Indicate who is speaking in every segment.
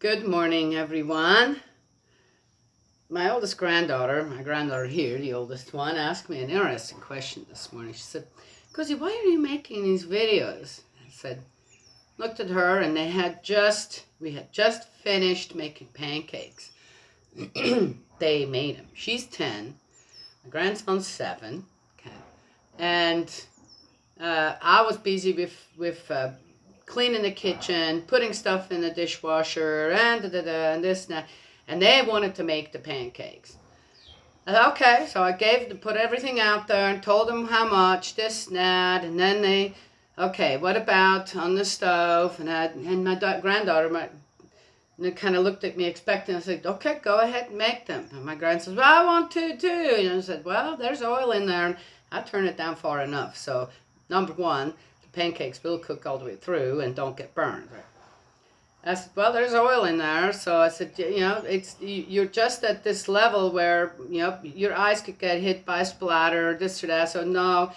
Speaker 1: Good morning, everyone. My granddaughter here, the oldest one, asked me an interesting question this morning. She said, "Cozy, why are you making these videos?" I said, looked at her, and we had just finished making pancakes. They made them. She's 10, my grandson's 7, okay, and I was busy with cleaning the kitchen, putting stuff in the dishwasher, and and this and that. And they wanted to make the pancakes. I said, okay, so I put everything out there and told them how much, this and that, and then okay, what about on the stove? And my granddaughter, kind of looked at me expecting. I said, okay, go ahead and make them. And my grandson said, well, I want to too. And I said, well, there's oil in there, and I turn it down far enough. So, number one, the pancakes will cook all the way through and don't get burned. Right? I said, well, there's oil in there. So I said, you're just at this level where, your eyes could get hit by a splatter, this or that. So no.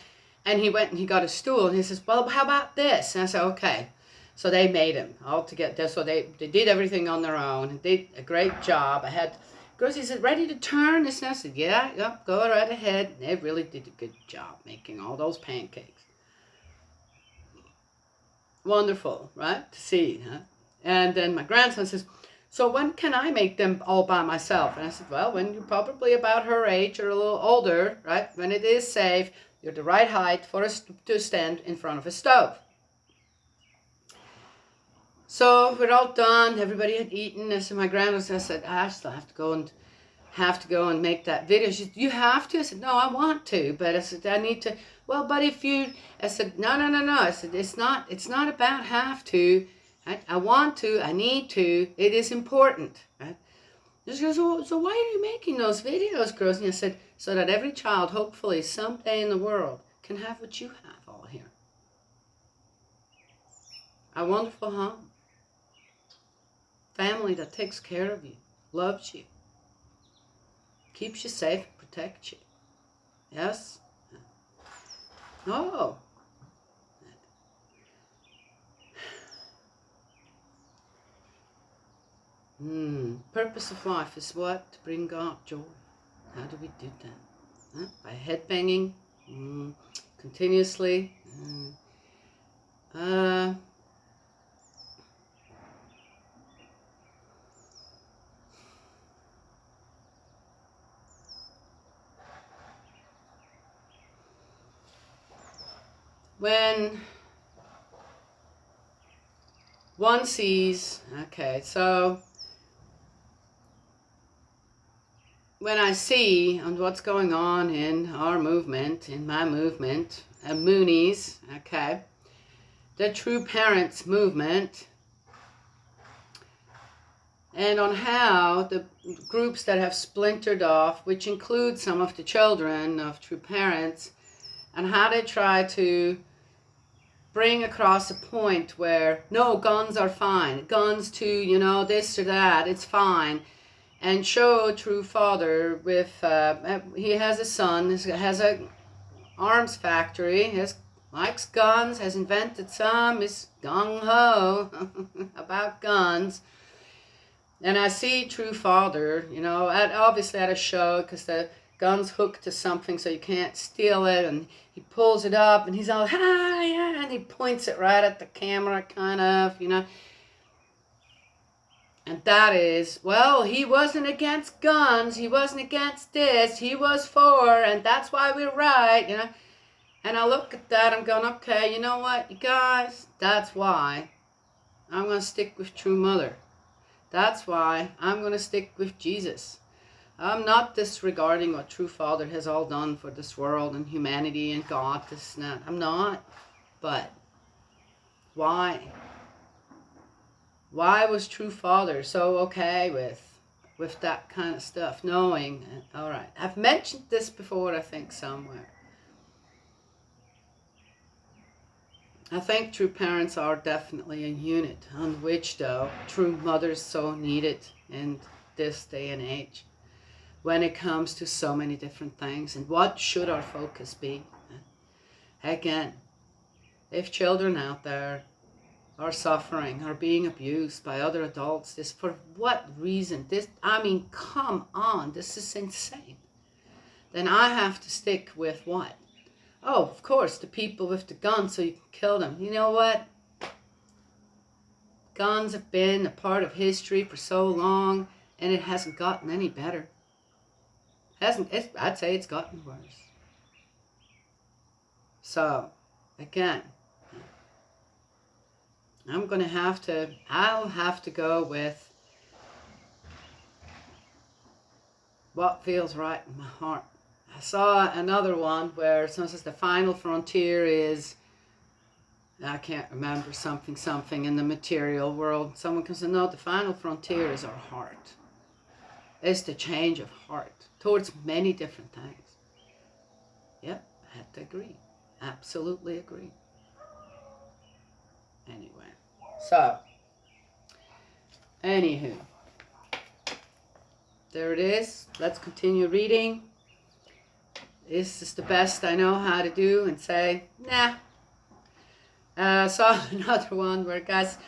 Speaker 1: And he went and he got a stool, and he says, well, how about this? And I said, okay. So they made him all together. So they did everything on their own and did a great job. He said, ready to turn? And I said, yeah, go right ahead. And they really did a good job making all those pancakes. Wonderful, right? To see, huh? And then my grandson says, so when can I make them all by myself? And I said, well, when you're probably about her age or a little older, right? When it is safe, you're the right height for us to stand in front of a stove. So we're all done. Everybody had eaten. And so my grandmother said, I still have to go and make that video. She said, you have to? I said, no, I want to. But I said, I need to. Well, but I said, no. I said, it's not about have to. I want to, I need to, it is important. Right? She goes, so why are you making those videos, girls? And I said, so that every child, hopefully, someday in the world, can have what you have all here. A wonderful home. Family that takes care of you, loves you, keeps you safe, protects you. Yes? Oh. Purpose of life is what? To bring God joy. How do we do that? Huh? By headbanging continuously. When one sees, okay, so when I see on what's going on in our movement, in my movement, Moonies, okay, the True Parents movement, and on how the groups that have splintered off, which include some of the children of True Parents, and how they try to bring across a point where, no, guns are fine, guns to, this or that, it's fine. And show True Father with, he has a son, has a arms factory, likes guns, has invented some, is gung-ho about guns. And I see True Father, obviously at a show, because the gun's hooked to something so you can't steal it, and he pulls it up, and he's all, hi, yeah, and he points it right at the camera, kind of, And that is, well, he wasn't against guns, he wasn't against this, he was for, and that's why we're right, And I look at that, I'm going, okay, you know what, you guys, that's why I'm going to stick with True Mother. That's why I'm going to stick with Jesus. I'm not disregarding what True Father has all done for this world and humanity and God, this and that. I'm not. But why? Why was True Father so okay with that kind of stuff? Knowing, all right, I've mentioned this before, I think, somewhere. I think True Parents are definitely a unit on which, though, True Mothers so needed in this day and age when it comes to so many different things. And what should our focus be? Again, if children out there are suffering, are being abused by other adults. This, for what reason? This, I mean, come on, this is insane. Then I have to stick with what? Oh, of course, the people with the guns so you can kill them. You know what? Guns have been a part of history for so long, and it hasn't gotten any better. I'd say it's gotten worse. So, again, I'll have to go with what feels right in my heart. I saw another one where someone says the final frontier is, I can't remember, something in the material world. Someone can say, no, the final frontier is our heart. It's the change of heart towards many different things. Yep, I have to agree. Absolutely agree. Anyway, so, anywho, there it is. Let's continue reading. This is the best I know how to do and say, nah. Saw another one where, guys,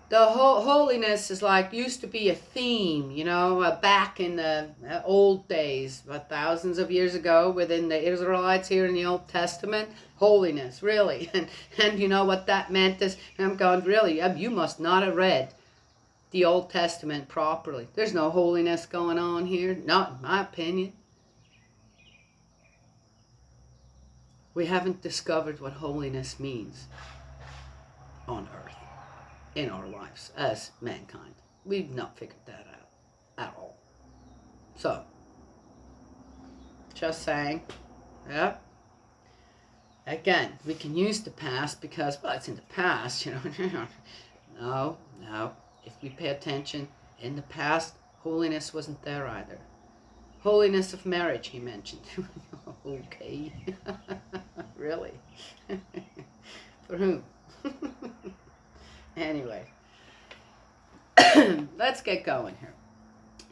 Speaker 1: the holiness is like, used to be a theme, you know, back in the old days, thousands of years ago, within the Israelites here in the Old Testament. Holiness, really. And you know what that meant is, I'm going, really, you must not have read the Old Testament properly. There's no holiness going on here, not in my opinion. We haven't discovered what holiness means on earth, in our lives, as mankind. We've not figured that out at all. So, just saying, yeah. Again, we can use the past because, well, it's in the past, you know. No. If we pay attention, in the past, holiness wasn't there either. Holiness of marriage, he mentioned. Okay. Really? For whom? Anyway. Let's get going here.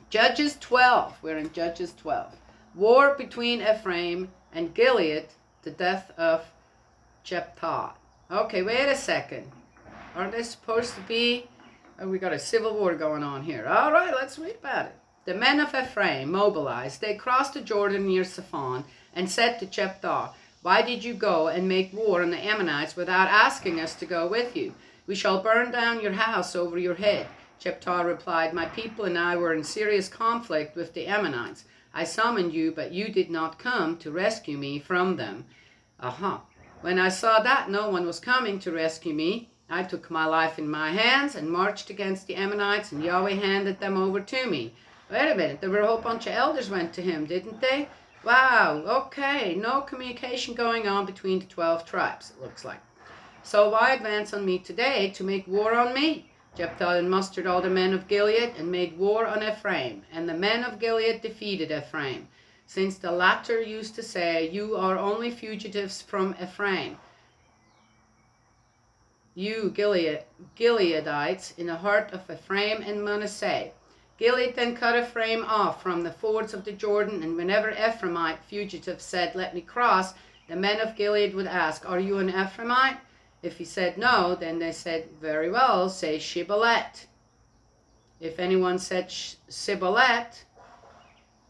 Speaker 1: Judges 12. We're in Judges 12. War between Ephraim and Gilead, the death of Jephthah. Okay, wait a second. Aren't they supposed to be? Oh, we got a civil war going on here. All right, let's read about it. The men of Ephraim mobilized. They crossed the Jordan near Siphon and said to Jephthah, "Why did you go and make war on the Ammonites without asking us to go with you? We shall burn down your house over your head." Jephthah replied, "My people and I were in serious conflict with the Ammonites. I summoned you, but you did not come to rescue me from them." When I saw that no one was coming to rescue me, I took my life in my hands and marched against the Ammonites, and Yahweh handed them over to me. Wait a minute, there were a whole bunch of elders went to him, didn't they? Wow, okay, no communication going on between the 12 tribes, it looks like. So why advance on me today to make war on me? Jephthah mustered all the men of Gilead and made war on Ephraim, and the men of Gilead defeated Ephraim, since the latter used to say, "You are only fugitives from Ephraim, you Gileadites in the heart of Ephraim and Manasseh." Gilead then cut Ephraim off from the fords of the Jordan, and whenever Ephraimite fugitives said, "Let me cross," the men of Gilead would ask, "Are you an Ephraimite?" If he said no, then they said, "Very well, say Shibboleth." If anyone said Sibboleth,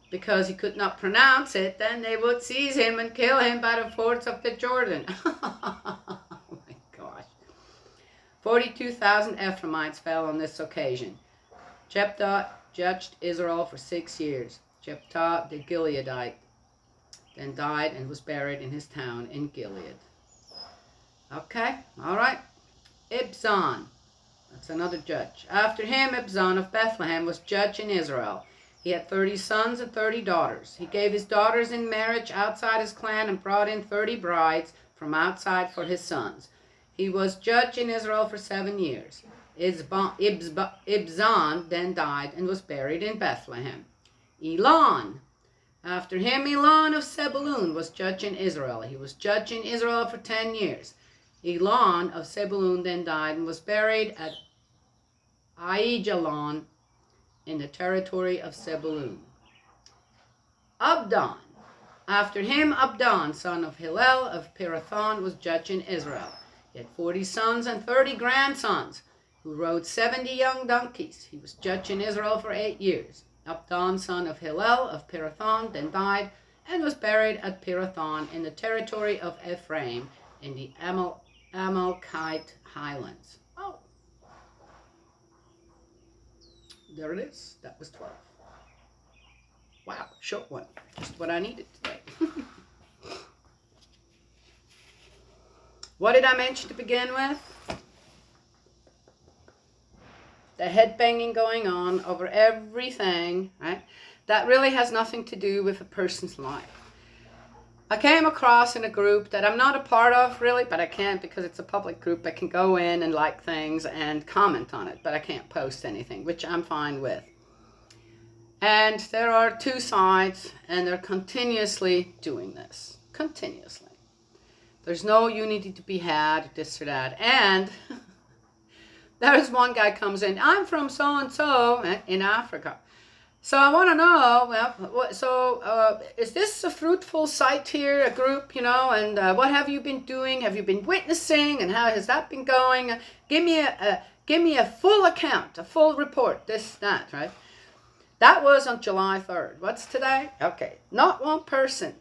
Speaker 1: because he could not pronounce it, then they would seize him and kill him by the fords of the Jordan. Oh my gosh. 42,000 Ephraimites fell on this occasion. Jephthah judged Israel for 6 years. Jephthah the Gileadite then died and was buried in his town in Gilead. Okay, all right. Ibzan, that's another judge. After him, Ibzan of Bethlehem was judge in Israel. He had 30 sons and 30 daughters. He gave his daughters in marriage outside his clan and brought in 30 brides from outside for his sons. He was judge in Israel for 7 years. Ibzan then died and was buried in Bethlehem. Elon. After him, Elon of Zebulun was judge in Israel. He was judge in Israel for 10 years. Elon of Zebulun then died and was buried at Aijalon in the territory of Zebulun. Abdon. After him, Abdon, son of Hillel of Pirathon, was judge in Israel. He had 40 sons and 30 grandsons, who rode 70 young donkeys. He was judge in Israel for 8 years. Abdon, son of Hillel of Pirathon, then died and was buried at Pirathon in the territory of Ephraim in the Amalekite highlands. Oh, there it is. That was 12. Wow, short one. Just what I needed today. What did I mention to begin with? The head-banging going on over everything, right? That really has nothing to do with a person's life. I came across in a group that I'm not a part of, really, but I can't because it's a public group. I can go in and like things and comment on it, but I can't post anything, which I'm fine with. And there are two sides, and they're continuously doing this. Continuously. There's no unity to be had, this or that. And there's one guy comes in, I'm from so-and-so in Africa. So I want to know, well, is this a fruitful site here, a group, and what have you been doing? Have you been witnessing, and how has that been going? Give me a full account, a full report, this, that, right? That was on July 3rd. What's today? Okay, not one person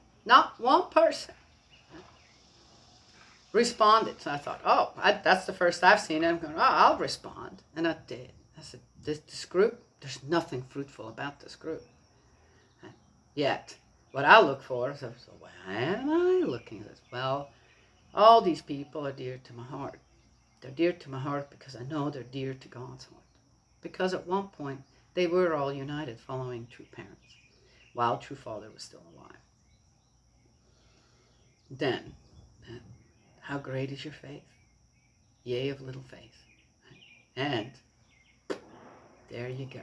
Speaker 1: responded. So I thought, that's the first I've seen it. I'm going, I'll respond. And I did. I said, this group, there's nothing fruitful about this group. Yet, what I look for is, why am I looking at this? Well, all these people are dear to my heart. They're dear to my heart because I know they're dear to God's heart. Because at one point, they were all united following true parents, while true father was still alive. Then, how great is your faith? Yea, of little faith. And there you go.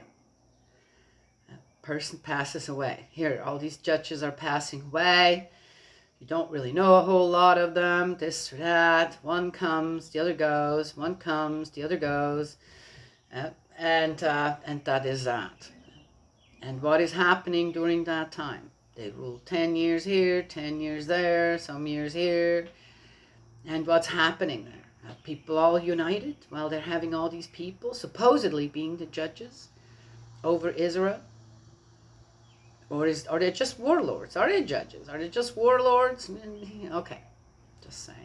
Speaker 1: A person passes away. Here, all these judges are passing away. You don't really know a whole lot of them, this or that. One comes, the other goes. One comes, the other goes. And that is that. And what is happening during that time? They rule 10 years here, 10 years there, some years here. And what's happening there? Are people all united while they're having all these people supposedly being the judges over Israel? Or are they just warlords? Are they judges? Are they just warlords? Okay, just saying.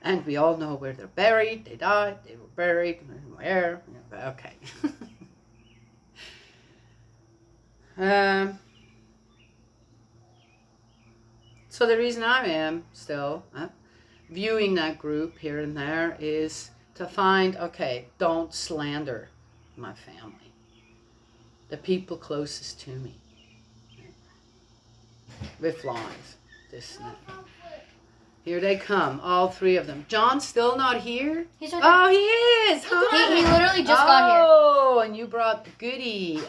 Speaker 1: And we all know where they're buried. They died. They were buried. Where? Okay. So the reason I am still viewing that group here and there is to find, don't slander my family, the people closest to me, with lies, this and that. Here they come, all three of them. John's still not here?
Speaker 2: He's not here.
Speaker 1: He is! Hi.
Speaker 2: He literally just got here.
Speaker 1: Oh, and you brought the goodie.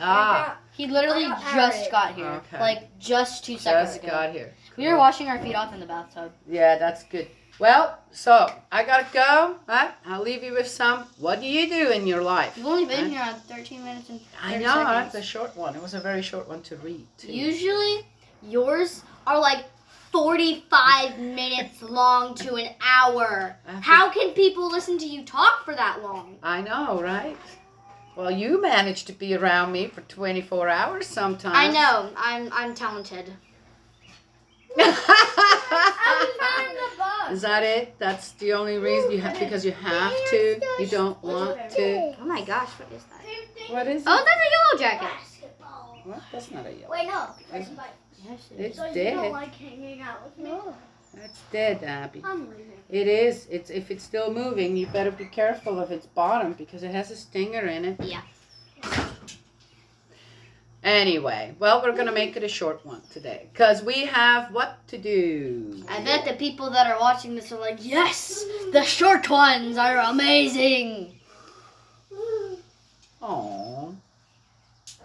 Speaker 2: He literally just got here.
Speaker 1: Okay.
Speaker 2: Like, just 2 seconds ago.
Speaker 1: Just got here. Cool.
Speaker 2: We were washing our feet off in the bathtub.
Speaker 1: Yeah, that's good. Well, so, I gotta go. Right? I'll leave you with some. What do you do in your life?
Speaker 2: You've only been here on 13 minutes and 30
Speaker 1: I know,
Speaker 2: seconds.
Speaker 1: that's a short one. It was a very short one to read, too.
Speaker 2: Usually, yours are like 45 minutes long to an hour. How can people listen to you talk for that long?
Speaker 1: I know, right? Well, you managed to be around me for 24 hours sometimes.
Speaker 2: I know. I'm talented.
Speaker 1: Is that it? That's the only reason you have, because you have to? You don't want to?
Speaker 2: Oh my gosh, what is that?
Speaker 1: What is it?
Speaker 2: Oh, that's a yellow jacket.
Speaker 1: What? That's not a yellow.
Speaker 3: Wait, no.
Speaker 2: Yes,
Speaker 1: It's
Speaker 3: So you
Speaker 1: dead.
Speaker 3: don't like hanging out with me?
Speaker 1: That's dead, Abby.
Speaker 3: I'm leaving.
Speaker 1: It is. If it's still moving, you better be careful of its bottom because it has a stinger in it.
Speaker 2: Yeah.
Speaker 1: Anyway, well, we're going to make it a short one today because we have what to do.
Speaker 2: I bet the people that are watching this are like, yes, the short ones are amazing.
Speaker 1: Aww. Is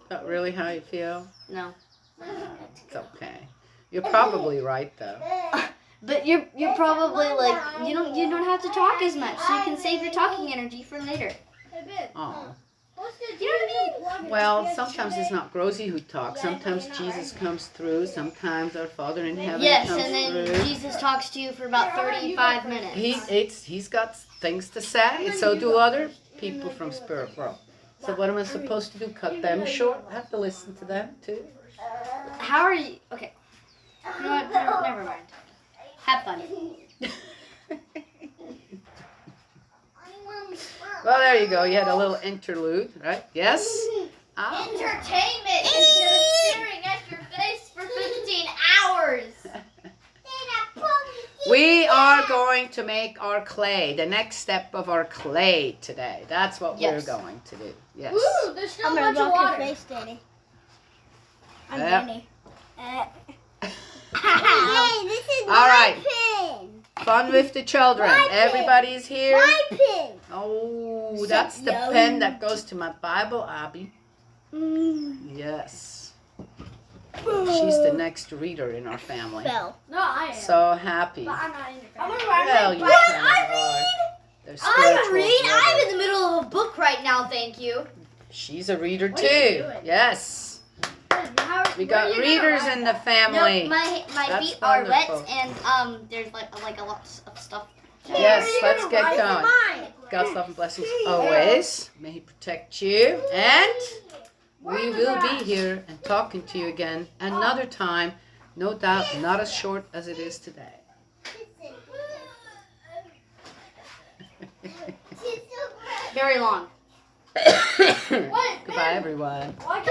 Speaker 1: that really how you feel?
Speaker 2: No.
Speaker 1: It's okay. You're probably right, though.
Speaker 2: But you're probably like, you don't have to talk as much, so you can save your talking energy for later.
Speaker 1: Oh.
Speaker 2: You know what I mean?
Speaker 1: Well, sometimes it's not Rosie who talks. Sometimes Jesus comes through. Sometimes our Father in heaven
Speaker 2: Yes,
Speaker 1: comes
Speaker 2: and then
Speaker 1: through.
Speaker 2: Jesus talks to you for about 35 minutes.
Speaker 1: He's got things to say, and so do other people from Spirit World. So what am I supposed to do? Cut them short? I have to listen to them too.
Speaker 2: How are you? Okay. You know what? Never mind. Have fun.
Speaker 1: Well, there you go. You had a little interlude, right? Yes?
Speaker 2: Entertainment instead of staring at your face for 15 hours.
Speaker 1: We are going to make our clay, the next step of our clay today. That's what we're going to do. Yes.
Speaker 3: Ooh, there's still a bunch of water.
Speaker 2: Face, Danny.
Speaker 3: I'm
Speaker 1: Yep.
Speaker 3: Danny.
Speaker 2: Hey,
Speaker 3: this is
Speaker 1: All right.
Speaker 3: pin.
Speaker 1: Fun with the children.
Speaker 3: My pen.
Speaker 1: Everybody's here.
Speaker 3: My pin.
Speaker 1: Oh, that's the pen that goes to my Bible, Abby. Yes. She's the next reader in our family.
Speaker 3: Fell.
Speaker 2: No, I am.
Speaker 1: So happy.
Speaker 3: But I'm not in the
Speaker 2: I'm
Speaker 3: car.
Speaker 2: gonna
Speaker 1: Well, you
Speaker 2: What?
Speaker 1: kind of
Speaker 2: I
Speaker 1: are. They're
Speaker 2: I
Speaker 1: spiritual
Speaker 2: read. I'm
Speaker 1: brothers.
Speaker 2: in the middle of a book right now. Thank you.
Speaker 1: She's a reader
Speaker 3: What are you
Speaker 1: too.
Speaker 3: doing?
Speaker 1: Yes. We
Speaker 3: Where
Speaker 1: got
Speaker 3: are you
Speaker 1: readers
Speaker 3: gonna
Speaker 1: in the
Speaker 2: No,
Speaker 1: family.
Speaker 2: my
Speaker 1: That's
Speaker 2: feet are wet
Speaker 1: wonderful.
Speaker 2: and there's like a lot of stuff.
Speaker 1: Yes, let's get
Speaker 3: This is
Speaker 1: going.
Speaker 3: mine.
Speaker 1: God's love and blessings always. May He protect you. And we will be here and talking to you again another time. No doubt, not as short as it is today.
Speaker 2: Very long.
Speaker 1: Goodbye, everyone.
Speaker 3: Why can't